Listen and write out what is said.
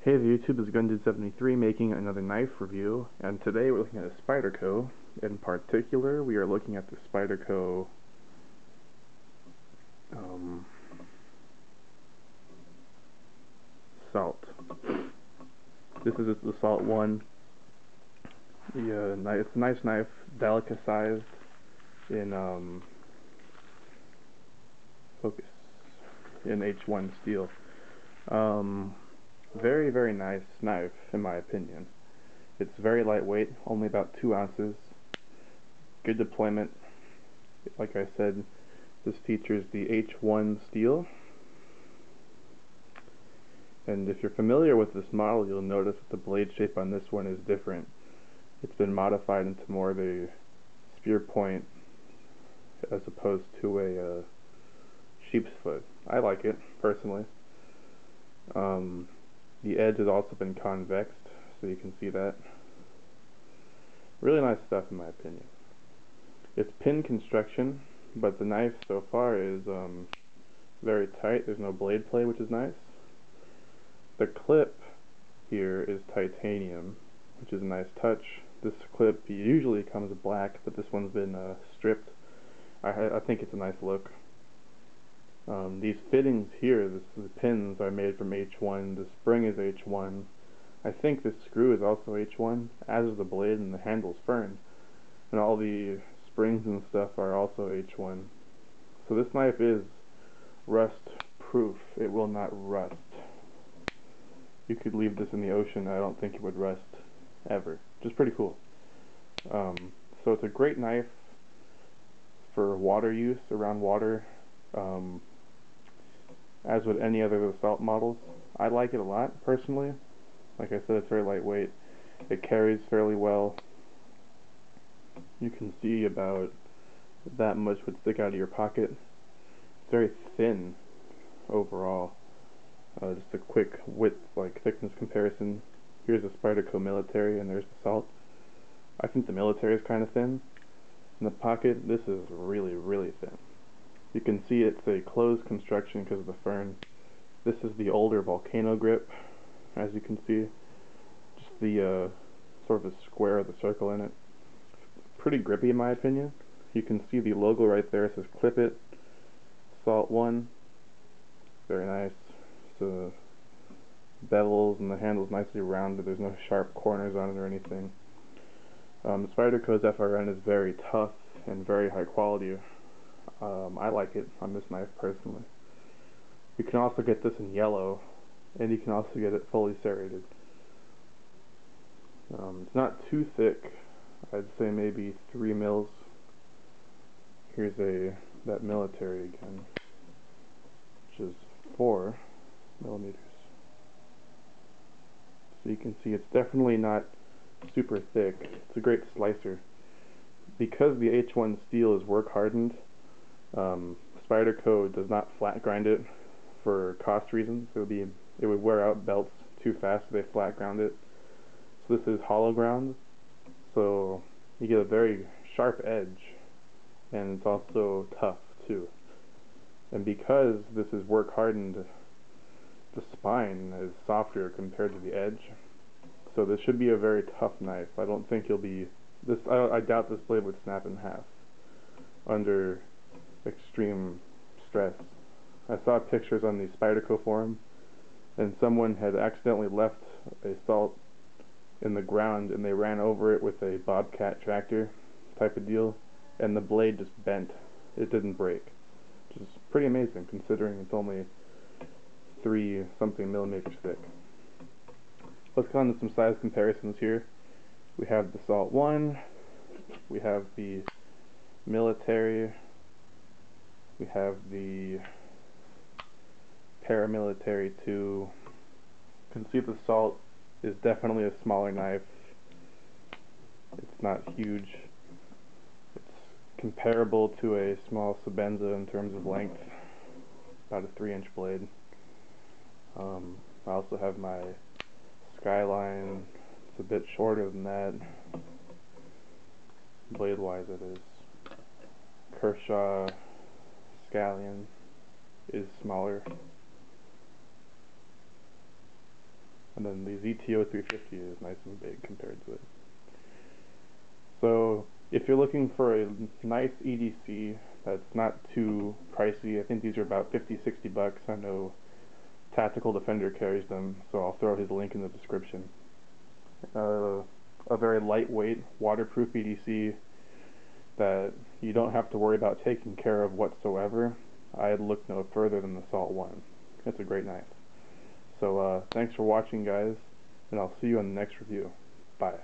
Hey, the YouTube is Gundude73 making another knife review, and today we're looking at a Spyderco. In particular, we are looking at the Spyderco Salt. This is the Salt 1. It's a nice knife, delicate sized in focus in H1 steel. Very, very nice knife, in my opinion. It's very lightweight, only about 2 ounces. Good deployment. Like I said, this features the H1 steel. And if you're familiar with this model, you'll notice that the blade shape on this one is different. It's been modified into more of a spear point as opposed to a sheep's foot. I like it, personally. The edge has also been convexed, so you can see that. Really nice stuff, in my opinion. It's pin construction, but the knife so far is very tight. There's no blade play, which is nice. The clip here is titanium, which is a nice touch. This clip usually comes black, but this one's been stripped. I think it's a nice look. These fittings here, the pins are made from H1, the spring is H1, I think this screw is also H1, as is the blade, and the handle's fern, and all the springs and stuff are also H1. So this knife is rust proof. It will not rust. You could leave this in the ocean, I don't think it would rust ever, which is pretty cool. So it's a great knife for water use, around water. As with any other of the Salt models. I like it a lot, personally. Like I said, it's very lightweight. It carries fairly well. You can see about that much would stick out of your pocket. It's very thin overall. Just a quick width, thickness comparison. Here's the Spyderco Military, and there's the Salt. I think the Military is kind of thin. In the pocket, this is really, really thin. You can see it's a closed construction because of the fern. This is the older volcano grip, as you can see. Just the sort of the square of the circle in it. Pretty grippy in my opinion. You can see the logo right there. It says Clip It, Salt 1. Very nice. So bevels and the handle's nicely rounded. There's no sharp corners on it or anything. Spyderco's FRN is very tough and very high quality. I like it on this knife personally. You can also get this in yellow, and you can also get it fully serrated. It's not too thick. I'd say maybe 3 mils. Here's that Military again, which is 4 millimeters. So you can see it's definitely not super thick. It's a great slicer. Because the H1 steel is work hardened, Spyderco does not flat grind it for cost reasons. It would wear out belts too fast if they flat ground it. So this is hollow ground, so you get a very sharp edge, and it's also tough too. And because this is work hardened, the spine is softer compared to the edge. So this should be a very tough knife. I don't think I doubt this blade would snap in half under extreme stress. I saw pictures on the Spyderco forum, and someone had accidentally left a Salt in the ground, and they ran over it with a Bobcat tractor type of deal, and the blade just bent. It didn't break, which is pretty amazing considering it's only 3-something millimeters thick. Let's go on to some size comparisons here. We have the Salt 1, we have the Military, we have the Paramilitary 2. You can see the Salt is definitely a smaller knife. It's not huge. It's comparable to a small Sebenza in terms of length, about a 3-inch blade. I also have my Skyline. It's a bit shorter than that. Blade-wise it is. Kershaw Scallion is smaller. and then the ZTO 350 is nice and big compared to it. So if you're looking for a nice EDC that's not too pricey, I think these are about 50-60 bucks. I know Tactical Defender carries them, so I'll throw his link in the description. A very lightweight, waterproof EDC that you don't have to worry about taking care of whatsoever. I'd look no further than the Salt 1. It's a great knife. So thanks for watching, guys, and I'll see you in the next review. Bye.